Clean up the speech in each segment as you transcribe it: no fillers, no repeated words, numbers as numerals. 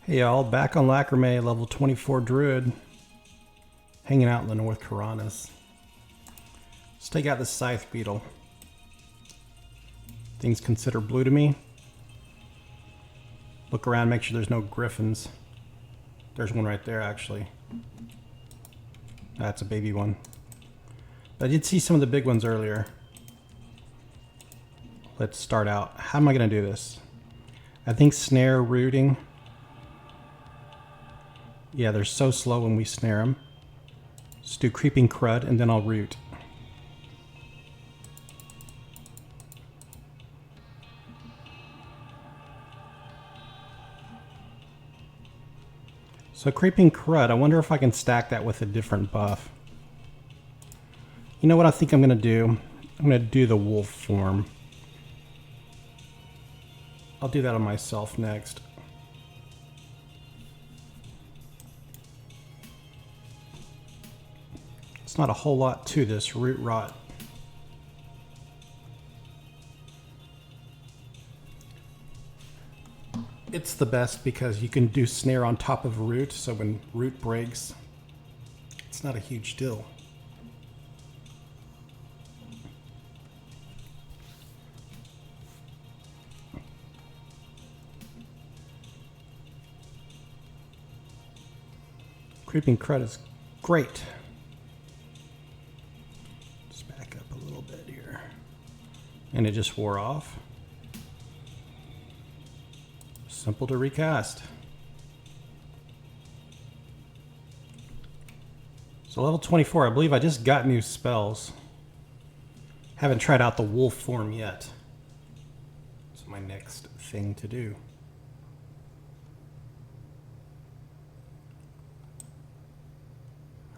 Hey y'all, back on Lacrame, level 24 Druid. Hanging out in the North Karanas. Let's take out the Scythe Beetle. Things consider blue to me. Look around, make sure there's no griffins. There's one right there actually. That's a baby one. But I did see some of the big ones earlier. Let's start out. How am I going to do this? I think snare rooting. Yeah, they're so slow when we snare them. Let's do creeping crud and then I'll root. So creeping crud, I wonder if I can stack that with a different buff. You know what I think I'm going to do? I'm going to do the wolf form. I'll do that on myself next. It's not a whole lot to this root rot. It's the best because you can do snare on top of root, so when root breaks, it's not a huge deal. Creeping crud is great. And it just wore off. Simple to recast. So level 24, I believe I just got new spells. Haven't tried out the wolf form yet. It's my next thing to do.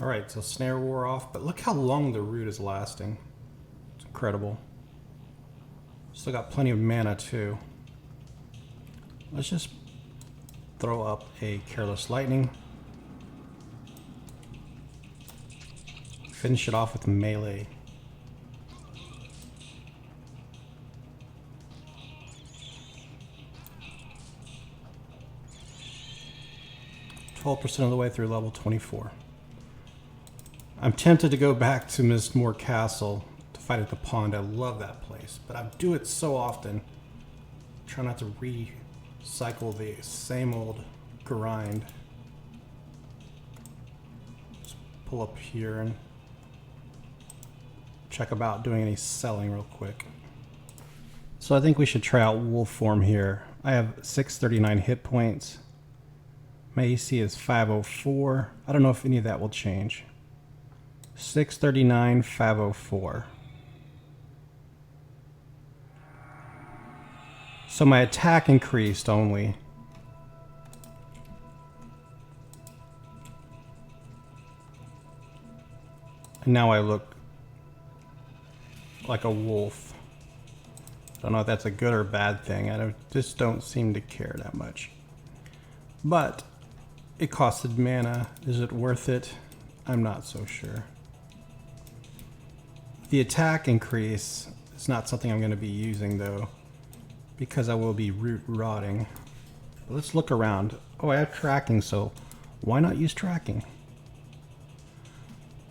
Alright, so snare wore off, but look how long the root is lasting. It's incredible. Still got plenty of mana too. Let's just throw up a Careless Lightning. Finish it off with melee. %12 of the way through level 24. I'm tempted to go back to Mistmoor Castle to fight at the pond. I love that place, but I do it so often. Try not to recycle the same old grind. Just pull up here and check about doing any selling real quick. So I think we should try out wolf form here. I have 639 hit points. My AC is 504. I don't know if any of that will change. 639, 504. So my attack increased only. And now I look like a wolf. I don't know if that's a good or bad thing. I just don't seem to care that much. But it costed mana. Is it worth it? I'm not so sure. The attack increase is not something I'm going to be using though, because I will be root rotting. But let's look around. Oh, I have tracking, so why not use tracking?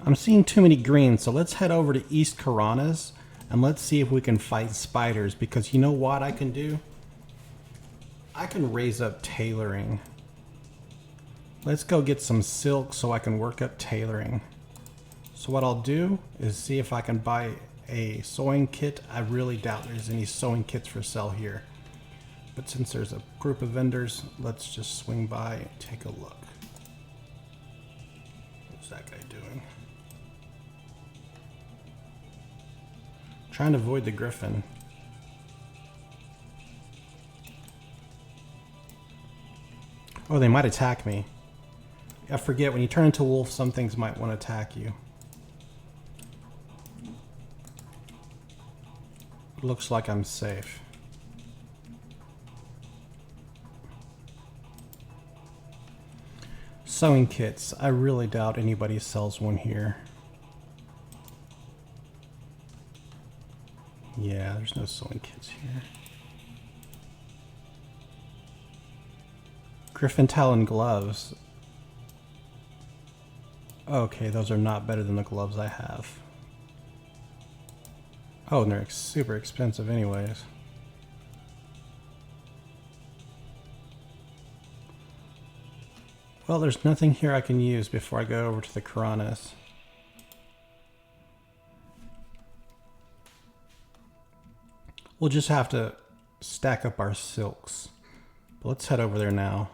I'm seeing too many greens, so let's head over to East Karanas and let's see if we can fight spiders, because you know what I can do? I can raise up tailoring. Let's go get some silk so I can work up tailoring. So what I'll do is see if I can buy a sewing kit. I really doubt there's any sewing kits for sale here. But since there's a group of vendors, let's just swing by and take a look. What's that guy doing? Trying to avoid the griffin. Oh, they might attack me. I forget, when you turn into a wolf, some things might want to attack you. Looks like I'm safe. Sewing kits. I really doubt anybody sells one here. Yeah, there's no sewing kits here. Griffin Talon gloves. Okay, those are not better than the gloves I have. Oh, and they're super expensive anyways. Well, there's nothing here I can use before I go over to the Karanas. We'll just have to stack up our silks. But let's head over there now.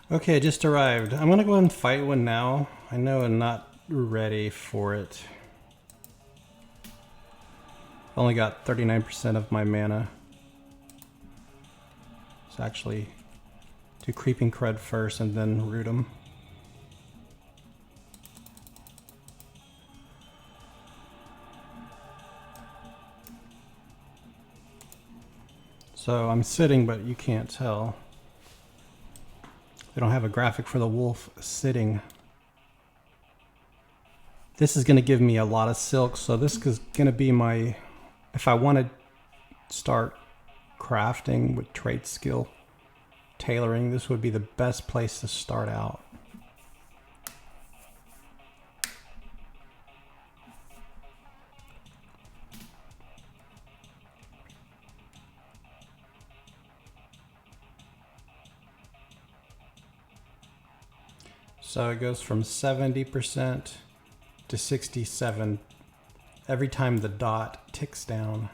Okay, just arrived. I'm gonna go ahead and fight one now. I know I'm not ready for it. Only got 39% of my mana. So actually do Creeping Crud first and then root them. So I'm sitting, but you can't tell. They don't have a graphic for the wolf sitting. This is going to give me a lot of silk, so this is going to be my, if I want to start crafting with trait skill, tailoring, this would be the best place to start out. So it goes from 70% to 67 every time the dot ticks down.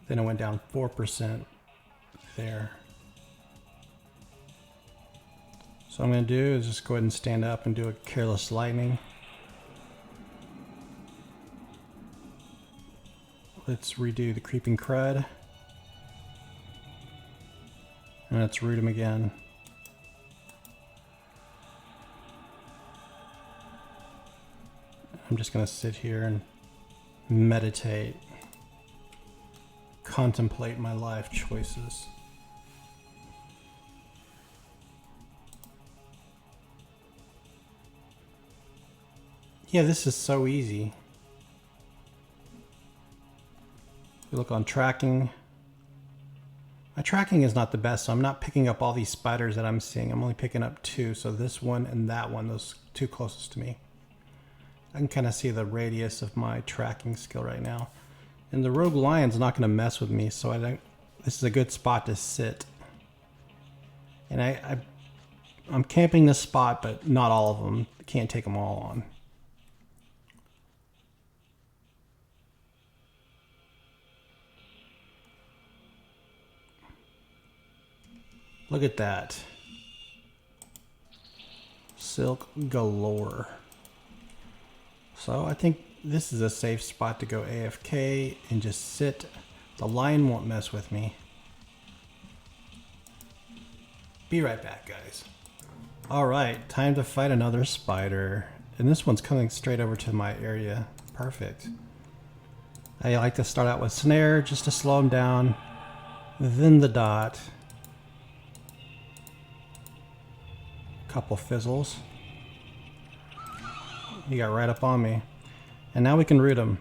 Then it went down 4% there. So what I'm going to do is just go ahead and stand up and do a Careless Lightning. Let's redo the Creeping Crud. And let's root him again. I'm just going to sit here and meditate, contemplate my life choices. Yeah, this is so easy. If you look on tracking, my tracking is not the best, so I'm not picking up all these spiders that I'm seeing. I'm only picking up 2, so this one and that one, those 2 closest to me. I can kind of see the radius of my tracking skill right now. And the rogue lion's not going to mess with me, so I think this is a good spot to sit. And I'm camping this spot, but not all of them. Can't take them all on. Look at that. Silk galore. So I think this is a safe spot to go AFK and just sit. The lion won't mess with me. Be right back, guys. Alright, time to fight another spider. And this one's coming straight over to my area. Perfect. I like to start out with snare just to slow him down. Then the dot. Couple fizzles. He got right up on me. And now we can root him.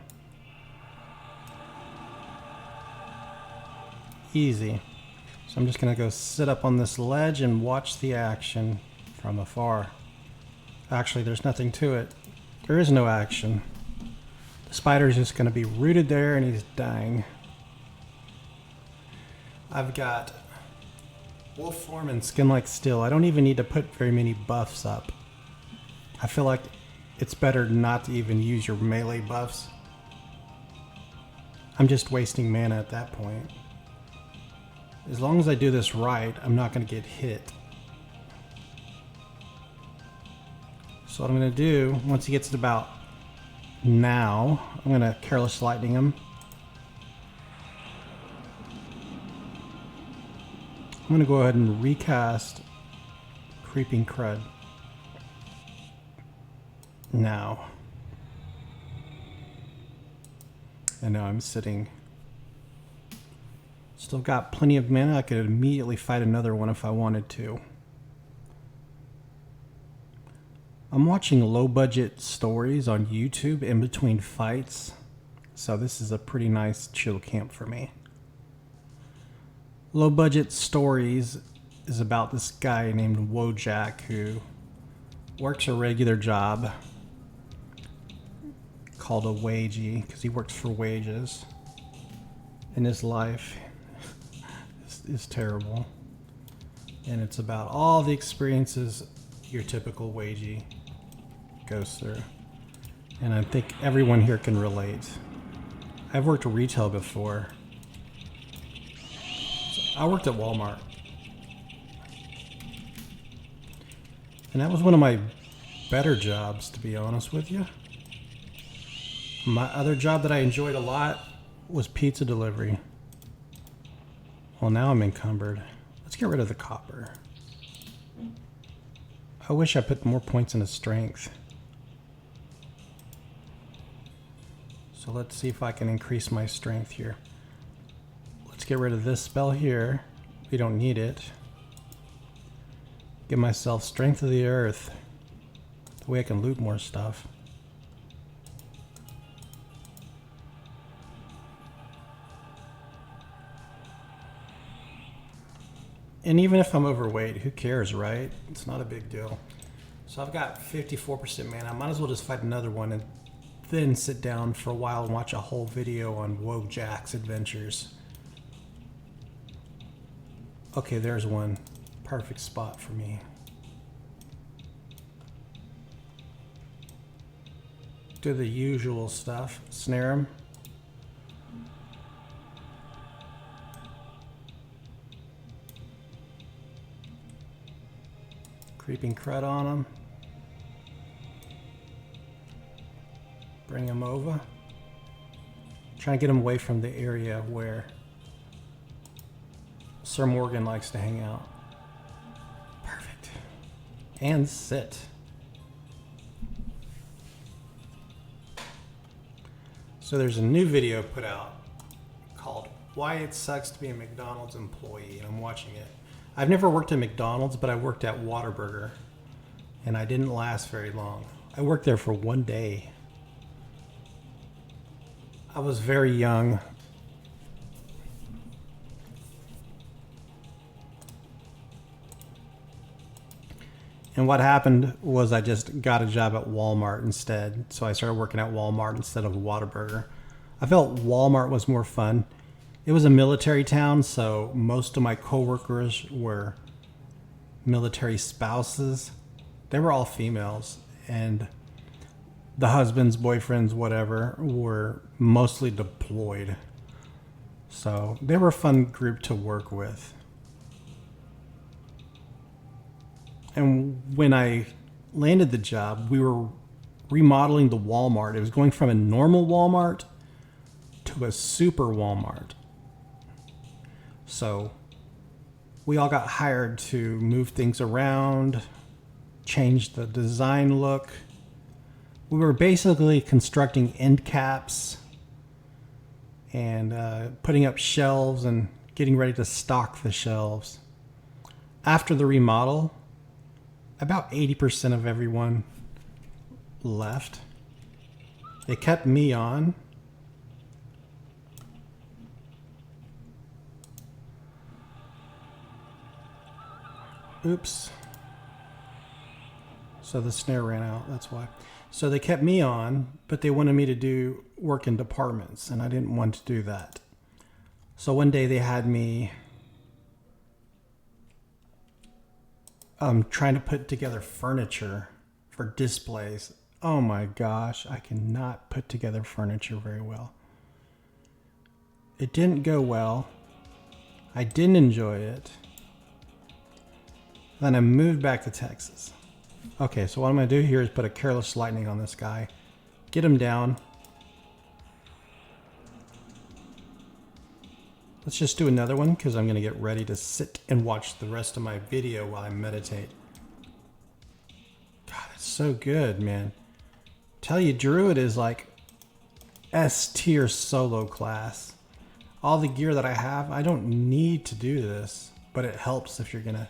Easy. So I'm just going to go sit up on this ledge and watch the action from afar. Actually, there's nothing to it. There is no action. The spider's just going to be rooted there and he's dying. I've got wolf form and skin like steel. I don't even need to put very many buffs up. I feel like it's better not to even use your melee buffs. I'm just wasting mana at that point. As long as I do this right, I'm not going to get hit. So what I'm going to do, once he gets to about now, I'm going to Careless Lightning him. I'm going to go ahead and recast Creeping Crud. Now. And now I'm sitting. Still got plenty of mana. I could immediately fight another one if I wanted to. I'm watching low budget stories on YouTube in between fights. So this is a pretty nice chill camp for me. Low Budget Stories is about this guy named Wojak who works a regular job called a wagey because he works for wages, and his life is terrible, and it's about all the experiences your typical wagey goes through, and I think everyone here can relate. I've worked retail before. I worked at Walmart, and that was one of my better jobs, to be honest with you. My other job that I enjoyed a lot was pizza delivery. Well, now I'm encumbered. Let's get rid of the copper. I wish I put more points into strength. So let's see if I can increase my strength here. Let's get rid of this spell here. We don't need it. Give myself strength of the earth. The way I can loot more stuff. And even if I'm overweight, who cares, right? It's not a big deal. So I've got 54% mana. I might as well just fight another one and then sit down for a while and watch a whole video on Wojak's adventures. Okay, there's one. Perfect spot for me. Do the usual stuff. Snare him. Creeping crud on him. Bring him over. Trying to get him away from the area where Sir Morgan likes to hang out. Perfect. And sit. So there's a new video put out called Why It Sucks to Be a McDonald's Employee, and I'm watching it. I've never worked at McDonald's, but I worked at Whataburger, and I didn't last very long. I worked there for one day. I was very young. And what happened was I just got a job at Walmart instead. So I started working at Walmart instead of Whataburger. I felt Walmart was more fun. It was a military town, so most of my coworkers were military spouses. They were all females, and the husbands, boyfriends, whatever, were mostly deployed. So they were a fun group to work with. And when I landed the job, we were remodeling the Walmart. It was going from a normal Walmart to a super Walmart. So we all got hired to move things around, change the design look. We were basically constructing end caps and putting up shelves and getting ready to stock the shelves. After the remodel, about 80% of everyone left. They kept me on. Oops. So the snare ran out, that's why. So they kept me on, but they wanted me to do work in departments, and I didn't want to do that. So one day they had me trying to put together furniture for displays. Oh my gosh, I cannot put together furniture very well. It didn't go well. I didn't enjoy it. Then I moved back to Texas. Okay, so what I'm going to do here is put a Careless Lightning on this guy. Get him down. Let's just do another one because I'm going to get ready to sit and watch the rest of my video while I meditate. God, it's so good, man. Tell you, Druid is like S tier solo class. All the gear that I have, I don't need to do this, but it helps if you're going to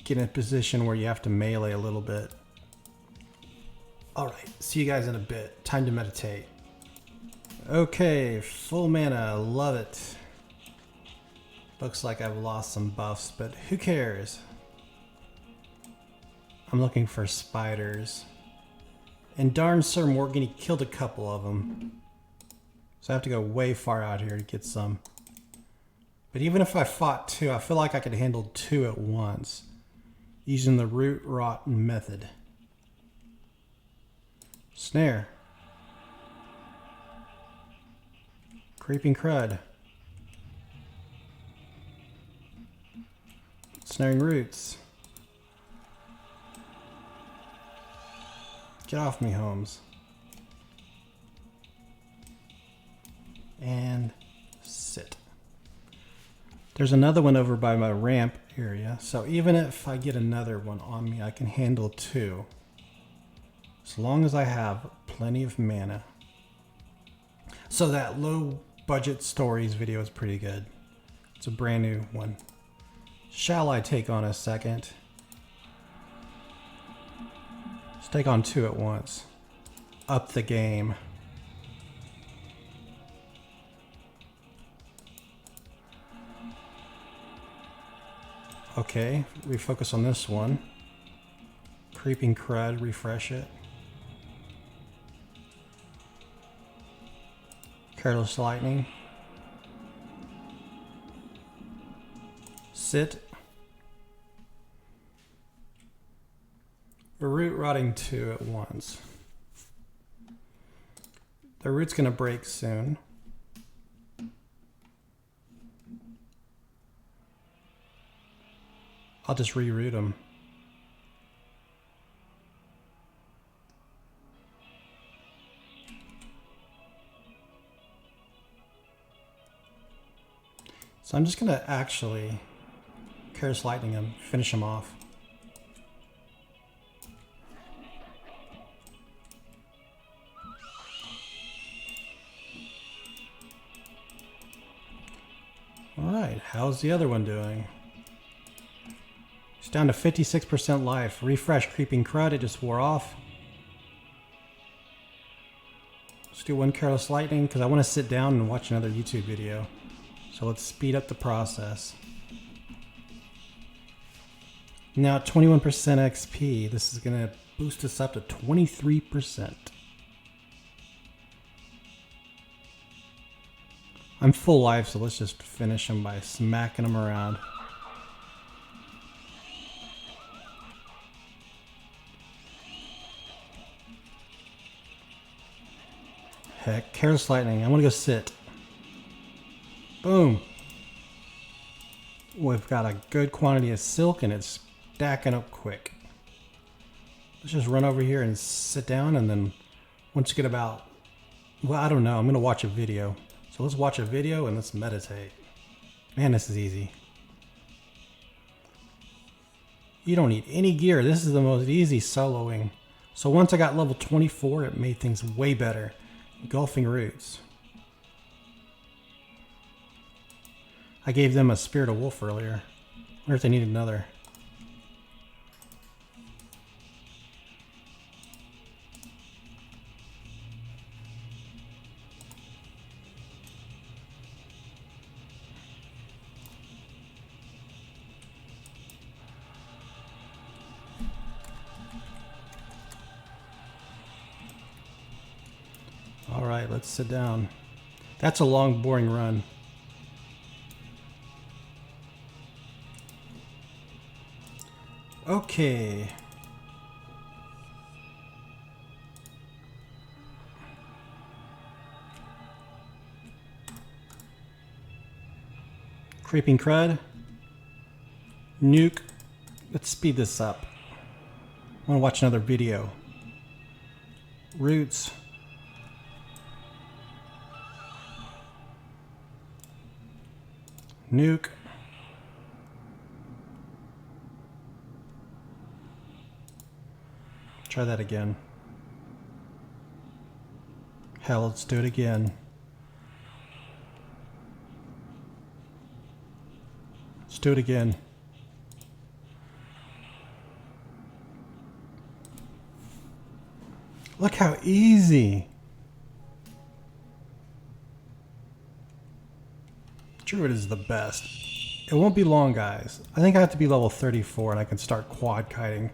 get in a position where you have to melee a little bit. All right, see you guys in a bit. Time to meditate. Okay, full mana, love it. Looks like I've lost some buffs, but who cares? I'm looking for spiders. And darn Sir Morgan, he killed a couple of them. So I have to go way far out here to get some. But even if I fought two, I feel like I could handle two at once. Using the root rot method. Snare. Creeping crud. Snaring roots. Get off me, Holmes. And sit. There's another one over by my ramp area, so even if I get another one on me, I can handle two. As long as I have plenty of mana. So that low budget stories video is pretty good. It's a brand new one. Shall I take on a second? Let's take on two at once. Up the game. Okay, refocus on this one. Creeping crud, refresh it. Careless lightning. Sit. We're root rotting two at once. The root's gonna break soon. I'll just reroot them. So I'm just gonna actually Careless Lightning him, finish him off. Alright, how's the other one doing? It's down to 56% life. Refresh Creeping Crud, it just wore off. Let's do one Careless Lightning because I want to sit down and watch another YouTube video. So let's speed up the process. Now at 21% XP, this is going to boost us up to 23%. I'm full life, so let's just finish him by smacking him around. Heck, Careless Lightning. I'm gonna go sit. Boom. We've got a good quantity of silk and it's stacking up quick. Let's just run over here and sit down, and then once you get about, well, I don't know, I'm gonna watch a video. So let's watch a video and let's meditate. Man, this is easy. You don't need any gear. This is the most easy soloing. So once I got level 24, it made things way better. Engulfing Roots. I gave them a Spirit of Wolf earlier. I wonder if they need another. Alright, let's sit down. That's a long, boring run. Okay. Creeping Crud. Nuke. Let's speed this up. I want to watch another video. Roots. Nuke. Try that again. Hell, let's do it again. Let's do it again. Look how easy. Druid is the best. It won't be long, guys. I think I have to be level 34 and I can start quad kiting.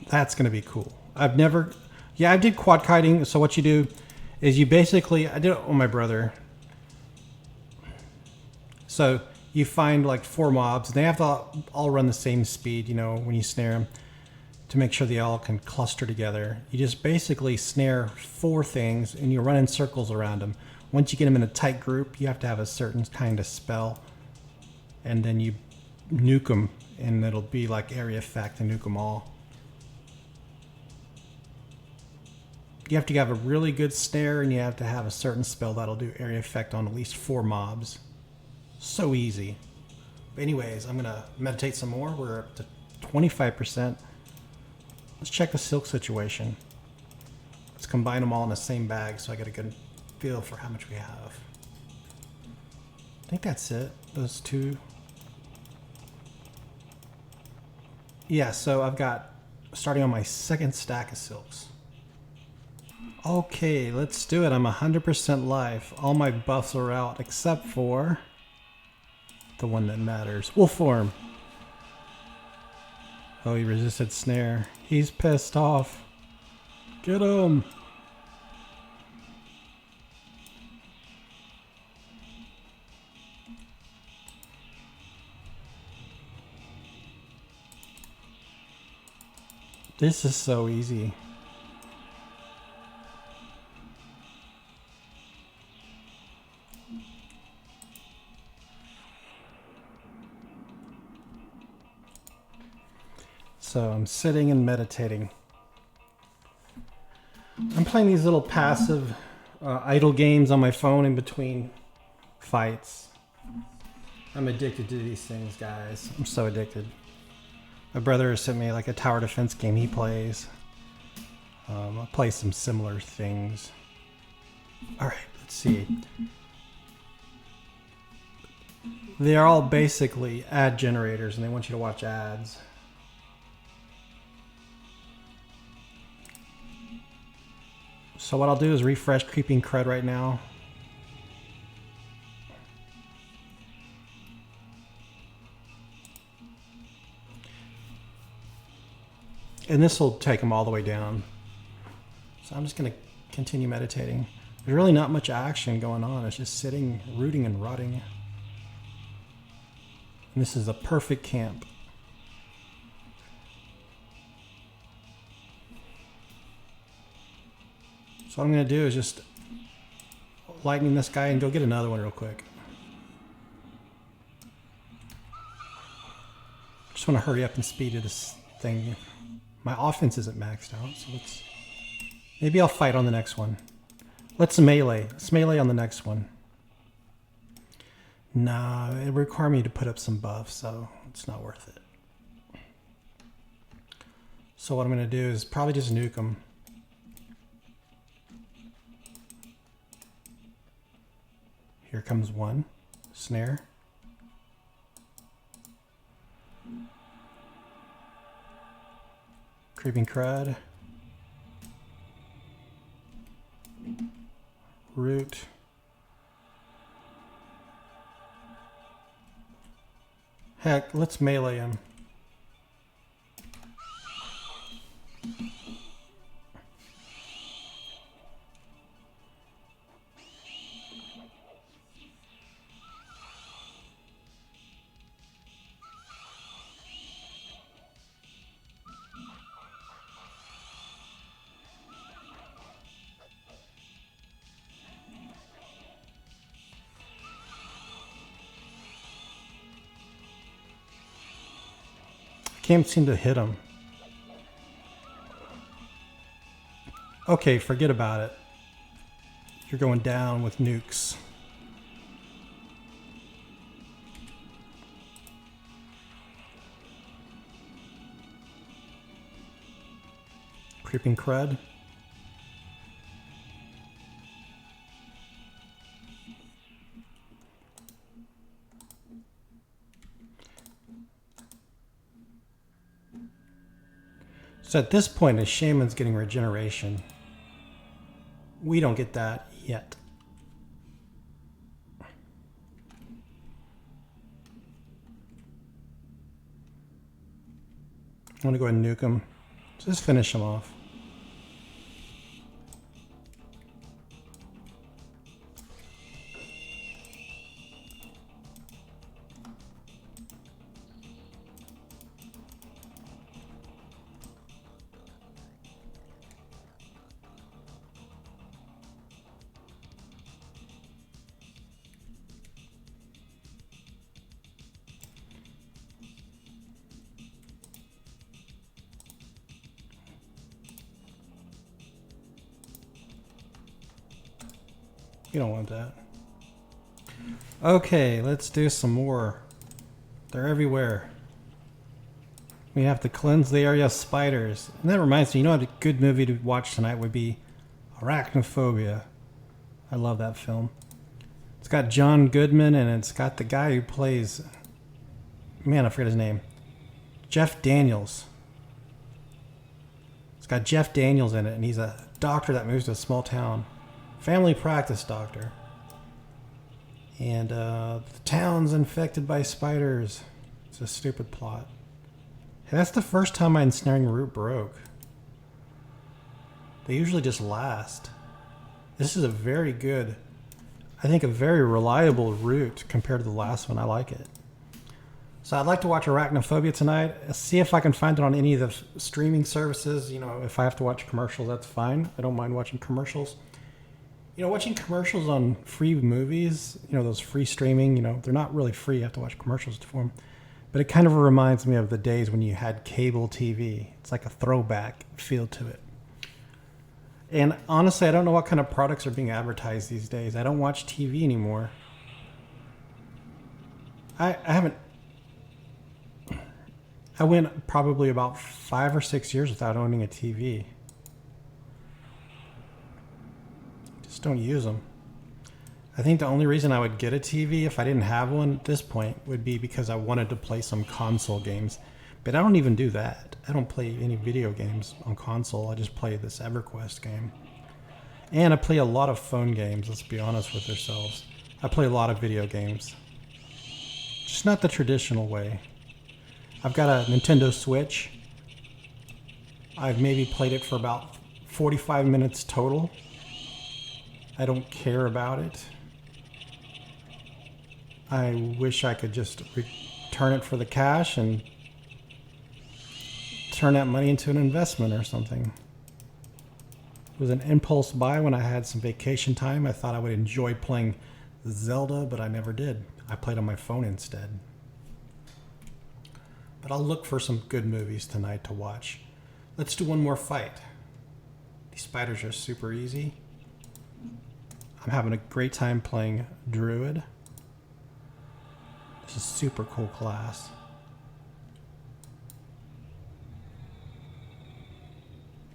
That's going to be cool. I've never... Yeah, I did quad kiting. So what you do is you basically... I did it on my brother. So you find like 4 mobs. And they have to all run the same speed, you know, when you snare them. To make sure they all can cluster together. You just basically snare 4 things and you run in circles around them. Once you get them in a tight group, you have to have a certain kind of spell. And then you nuke them and it'll be like area effect and nuke them all. You have to have a really good snare and you have to have a certain spell that'll do area effect on at least 4 mobs. So easy. But anyways, I'm gonna meditate some more. We're up to 25%. Let's check the silk situation. Let's combine them all in the same bag so I get a good feel for how much we have. I think that's it. Those 2. Yeah, so I've got starting on my 2nd stack of silks. Okay, let's do it. I'm 100% life. All my buffs are out except for the one that matters. Wolf form. Oh, he resisted snare. He's pissed off. Get him. This is so easy. So I'm sitting and meditating. I'm playing these little passive idle games on my phone in between fights. I'm addicted to these things, guys. I'm so addicted. My brother sent me like a tower defense game he plays. I'll play some similar things. Alright, let's see. They're all basically ad generators and they want you to watch ads. So what I'll do is refresh Creeping Crud right now. And this will take them all the way down. So I'm just going to continue meditating. There's really not much action going on. It's just sitting, rooting, and rotting. And this is a perfect camp. So what I'm going to do is just lightning this guy and go get another one real quick. Just want to hurry up and speed to this thing. My offense isn't maxed out, so let's... Maybe I'll fight on the next one. Let's melee. Let's melee on the next one. Nah, it would require me to put up some buffs, so it's not worth it. So what I'm going to do is probably just nuke them. Here comes one. Snare. Creeping Crud. Root. Heck, let's melee him. Can't seem to hit him. Okay, forget about it. You're going down with nukes. Creeping Crud. So at this point, a shaman's getting regeneration. We don't get that yet. I'm going to go ahead and nuke them. Just finish them off. You don't want that. Okay, let's do some more. They're everywhere. We have to cleanse the area of spiders. And that reminds me, you know what a good movie to watch tonight would be? Arachnophobia. I love that film. It's got John Goodman and it's got the guy who plays... Man, I forget his name. Jeff Daniels. It's got Jeff Daniels in it, and he's a doctor that moves to a small town. Family practice doctor. And the town's infected by spiders. It's a stupid plot. Hey, that's the first time my ensnaring root broke. They usually just last. This is a very good, I think a very reliable route compared to the last one. I like it. So I'd like to watch Arachnophobia tonight. See if I can find it on any of the streaming services. You know, if I have to watch commercials, that's fine. I don't mind watching commercials. You know, watching commercials on free movies, you know, those free streaming, you know, they're not really free. You have to watch commercials for them. But it kind of reminds me of the days when you had cable TV. It's like a throwback feel to it. And honestly, I don't know what kind of products are being advertised these days. I don't watch TV anymore. I haven't... I went probably about 5 or 6 years without owning a TV. Just don't use them. I think the only reason I would get a TV if I didn't have one at this point would be because I wanted to play some console games. But I don't even do that. I don't play any video games on console. I just play this Everquest game. And I play a lot of phone games, let's be honest with ourselves. I play a lot of video games. Just not the traditional way. I've got a Nintendo Switch. I've maybe played it for about 45 minutes total. I don't care about it. I wish I could just return it for the cash and turn that money into an investment or something. It was an impulse buy when I had some vacation time. I thought I would enjoy playing Zelda, but I never did. I played on my phone instead. But I'll look for some good movies tonight to watch. Let's do one more fight. These spiders are super easy. I'm having a great time playing Druid. This is a super cool class.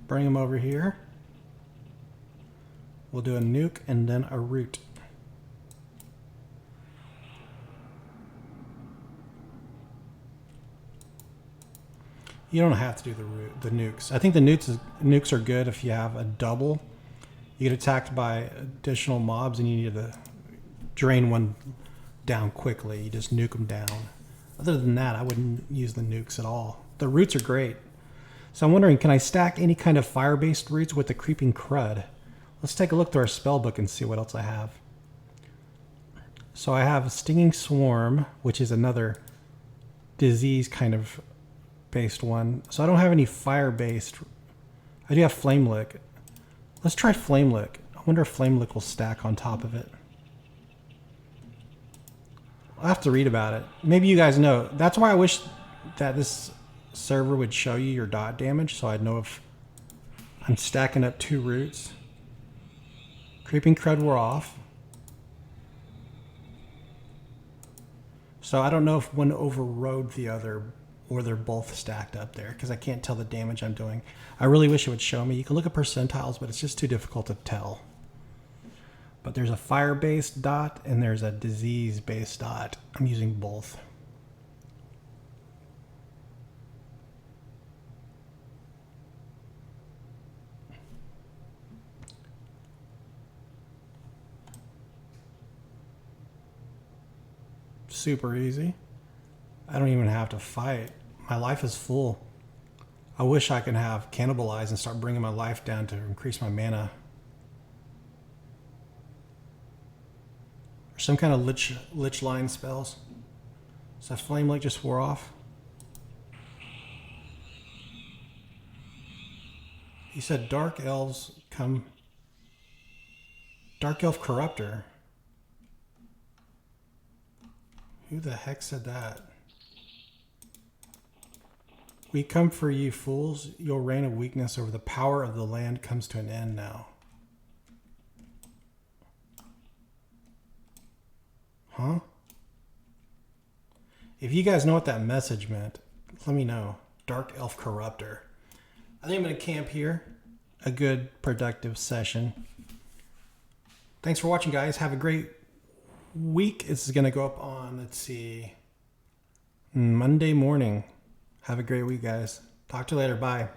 Bring them over here. We'll do a nuke and then a root. You don't have to do the nukes. I think the nukes are good if you have a double. You get attacked by additional mobs and you need to drain one down quickly. You just nuke them down. Other than that, I wouldn't use the nukes at all. The roots are great. So I'm wondering, can I stack any kind of fire-based roots with the creeping crud? Let's take a look through our spell book and see what else I have. So I have a Stinging Swarm, which is another disease kind of based one. So I don't have any fire-based. I do have Flame Lick. Let's try Flame Lick. I wonder if Flame Lick will stack on top of it. I'll have to read about it. Maybe you guys know. That's why I wish that this server would show you your dot damage so I'd know if I'm stacking up 2 roots. Creeping Crud were off. So I don't know if one overrode the other or they're both stacked up there because I can't tell the damage I'm doing. I really wish it would show me. You can look at percentiles, but it's just too difficult to tell. But there's a fire-based dot and there's a disease-based dot. I'm using both. Super easy. I don't even have to fight. My life is full. I wish I could have cannibalize and start bringing my life down to increase my mana. Or some kind of lich line spells. So that flame lick just wore off. He said dark elves come. Dark elf corruptor. Who the heck said that? We come for you, fools. Your reign of weakness over the power of the land comes to an end now. Huh? If you guys know what that message meant, let me know. Dark elf corruptor. I think I'm going to camp here. A good, productive session. Thanks for watching, guys. Have a great week. This is going to go up on, let's see, Monday morning. Have a great week, guys. Talk to you later. Bye.